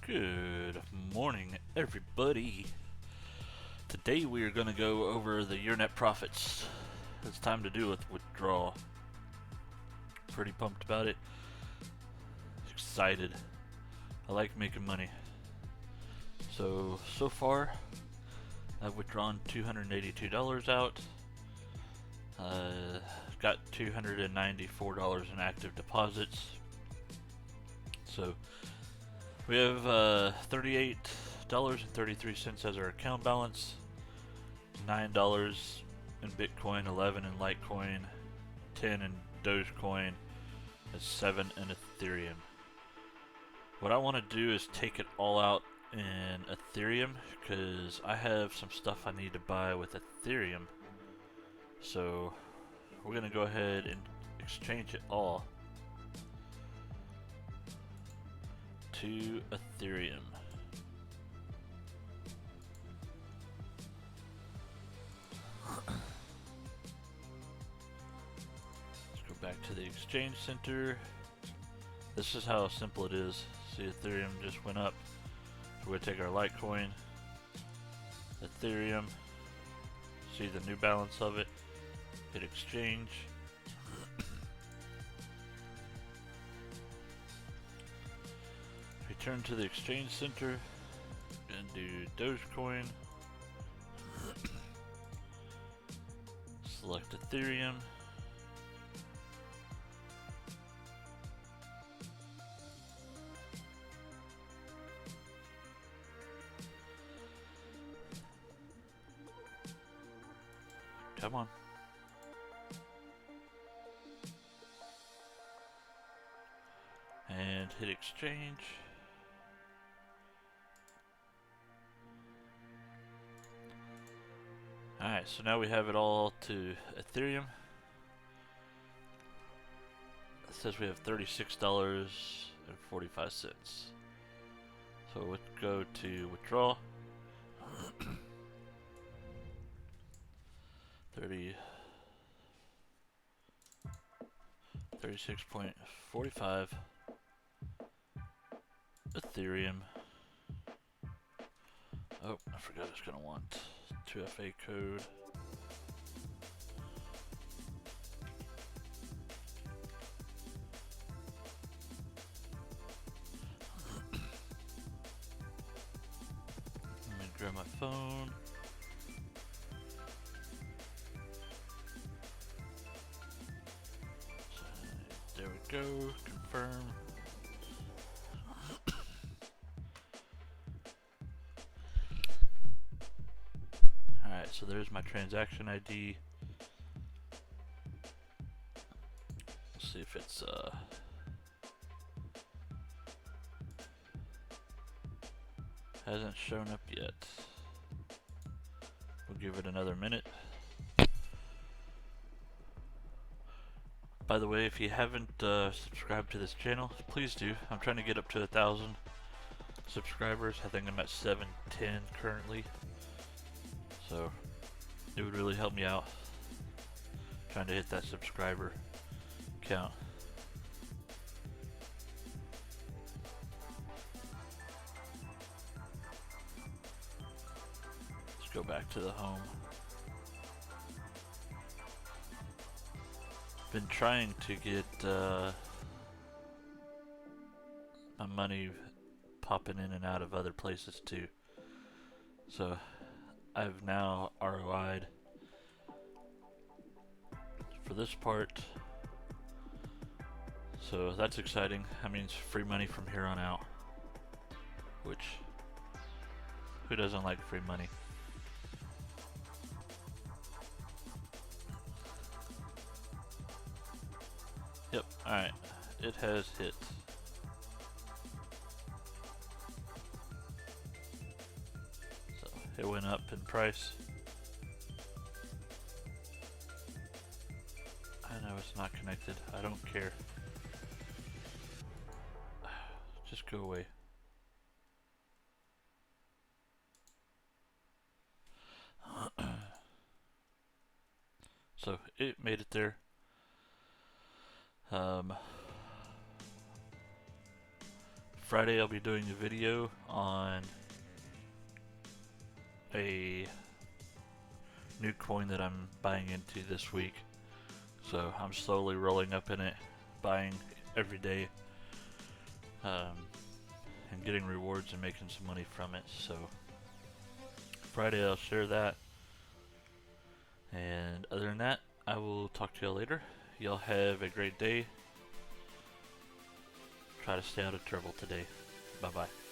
Good morning, everybody. Today we are going to go over the YourNetProfits. It's time to do with withdrawal. Pretty pumped about it. Excited. I like making money. So far, I've withdrawn $282 out. Got $294 in active deposits. So we have $38.33 as our account balance, $9 in Bitcoin, 11 in Litecoin, 10 in Dogecoin, and 7 in Ethereum. What I want to do is take it all out in Ethereum because I have some stuff I need to buy with Ethereum. So we're going to go ahead and exchange it all to Ethereum. Let's go back to the exchange center. This is how simple it is. See, Ethereum just went up. So we're going to take our Litecoin, Ethereum, see the new balance of it, hit exchange. Return to the exchange center and do Dogecoin. Select Ethereum. Come on. And hit exchange. Alright, so now we have it all to Ethereum. It says we have $36.45. So let's go to withdraw. 36.45 Ethereum. Oh, I forgot it's gonna want 2FA code. Let me grab my phone. So, there we go, confirm. Alright, so there's my transaction ID. Let's see if it's hasn't shown up yet. We'll give it another minute. By the way, if you haven't subscribed to this channel, please do. I'm trying to get up to 1,000 subscribers. I think I'm at 710 currently. So it would really help me out trying to hit that subscriber count. Let's go back to the home. Been trying to get my money popping in and out of other places too. So I've now ROI'd for this part. So that's exciting. That means free money from here on out. Which, who doesn't like free money? Yep, alright. It has hit. So it went up in price. I know it's not connected. I don't care. Just go away. So it made it there. Friday I'll be doing a video on a new coin that I'm buying into this week. So I'm slowly rolling up in it, buying every day, and getting rewards and making some money from it. So Friday I'll share that. And other than that, I will talk to y'all later. Y'all have a great day. Try to stay out of trouble today. Bye bye.